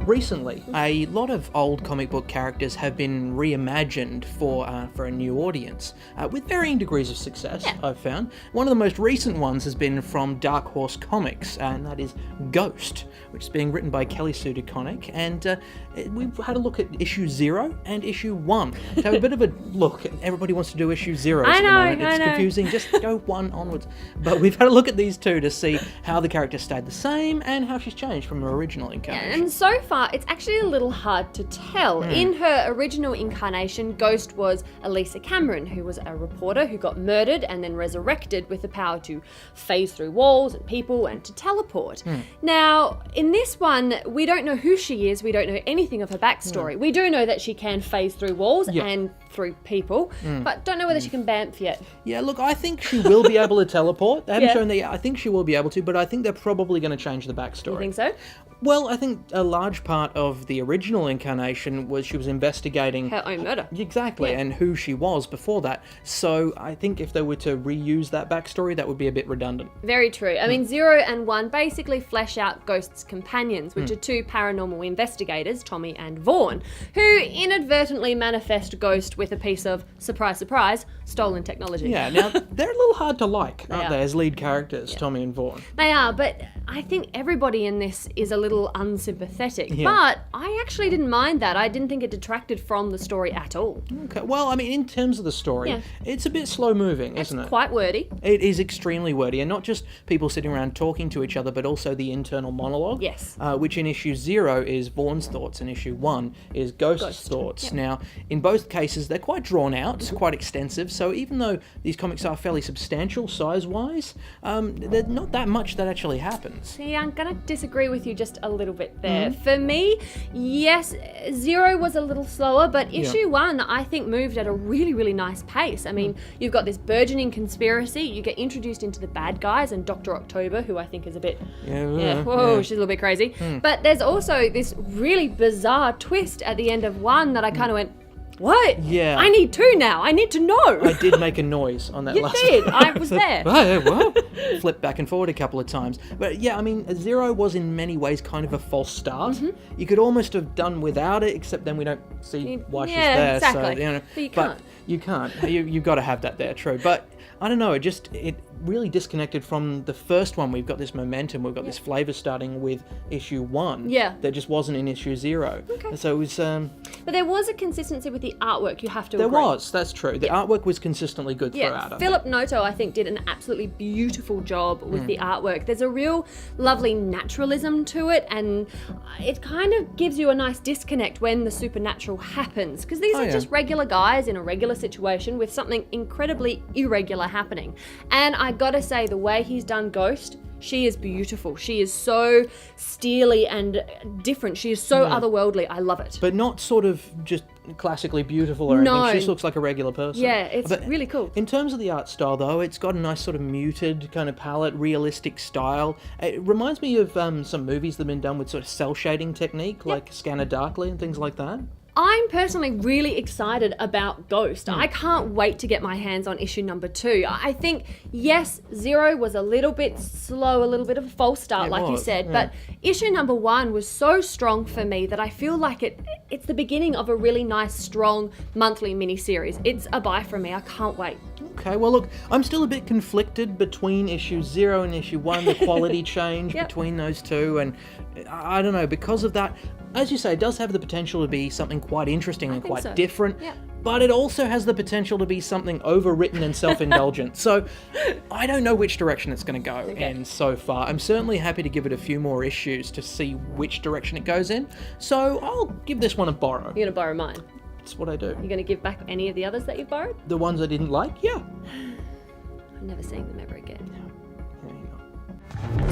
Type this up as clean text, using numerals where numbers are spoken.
recently, a lot of old comic book characters have been reimagined for a new audience, with varying degrees of success, I've found. One of the most recent ones has been from Dark Horse Comics, and that is Ghost, which is being written by Kelly Sue DeConnick, and we've had a look at issue 0 and issue 1. To have a bit of a look, everybody wants to do issue 0 at the moment. It's confusing, just go 1 onwards. But we've had a look at these two to see how the character stayed the same and how she's changed from her original incarnation. And so far, it's actually a little hard to tell. In her original incarnation, Ghost was Elisa Cameron, who was a reporter who got murdered and then resurrected with the power to phase through walls and people and to teleport. Now, in this one, we don't know who she is. We don't know anything of her backstory. We do know that she can phase through walls and through people, but don't know whether she can bamf yet. Yeah, look, I think she will be able to teleport. They haven't shown that yet. I think she will be able to, but I think they're probably going to change the backstory. You think so? Well, I think a large part of the original incarnation was she was investigating her own murder. Exactly, and who she was before that. So I think if they were to reuse that backstory, that would be a bit redundant. Very true. I mean, 0 and 1 basically flesh out Ghost's companions, which are two paranormal investigators, Tommy and Vaughn, who inadvertently manifest Ghost with a piece of, surprise, surprise, stolen technology. Yeah, now, they're a little hard to like, aren't they, as lead characters, Tommy and Vaughn? They are, but I think everybody in this is a little unsympathetic. But I actually didn't mind that. I didn't think it detracted from the story at all. Okay, well, I mean, in terms of the story, it's a bit slow-moving, isn't it? It's quite wordy. It is extremely wordy, and not just people sitting around talking to each other, but also the internal monologue. Yes. Which in issue 0 is Vaughn's thoughts, and issue 1 is Ghost's thoughts. Now, in both cases, they're quite drawn out, quite extensive, so even though these comics are fairly substantial size-wise, there's not that much that actually happens. See, I'm going to disagree with you just a little bit there. For me, yes, 0 was a little slower, but issue 1, I think, moved at a really, really nice pace. I mean, you've got this burgeoning conspiracy, you get introduced into the bad guys and Dr. October, who I think is a bit, she's a little bit crazy. But there's also this really bizarre twist at the end of 1 that I kind of went, what? Yeah. I need 2 now. I need to know. I did make a noise on that You last did. I was there. What? Flipped back and forward a couple of times. But yeah, I mean, 0 was in many ways kind of a false start. You could almost have done without it, except then we don't see why she's there. Exactly. So, you know, But you can't. You can't. You've got to have that there, true. But I don't know, it really disconnected from the first one. We've got this momentum, we've got this flavour starting with issue 1. Yeah. That just wasn't in issue 0. Okay. So it was... But there was a consistency with the artwork, you have to There agree. was, that's true. The artwork was consistently good throughout. Philip Noto, I think, did an absolutely beautiful job with the artwork. There's a real lovely naturalism to it, and it kind of gives you a nice disconnect when the supernatural happens, because these are just regular guys in a regular situation with something incredibly irregular happening. And I gotta say, the way he's done Ghost, she is beautiful. She is so steely and different. She is so otherworldly. I love it. But not sort of just classically beautiful or anything. No. She just looks like a regular person. Yeah, it's But really cool. In terms of the art style, though, it's got a nice sort of muted kind of palette, realistic style. It reminds me of some movies that have been done with sort of cell shading technique, like Scanner Darkly and things like that. I'm personally really excited about Ghost. I can't wait to get my hands on issue number 2. I think, yes, 0 was a little bit slow, a little bit of a false start, like you said, but issue number 1 was so strong for me that I feel like it's the beginning of a really nice, strong monthly miniseries. It's a buy from me. I can't wait. Okay, well look, I'm still a bit conflicted between issue 0 and issue 1, the quality change between those two, and I don't know, because of that, as you say, it does have the potential to be something quite interesting and quite different, but it also has the potential to be something overwritten and self-indulgent. So I don't know which direction it's going to go in so far. I'm certainly happy to give it a few more issues to see which direction it goes in, so I'll give this one a borrow. You're going to borrow mine. That's what I do. You're going to give back any of the others that you've borrowed? The ones I didn't like? Yeah. I'm never seeing them ever again. Yeah, you know.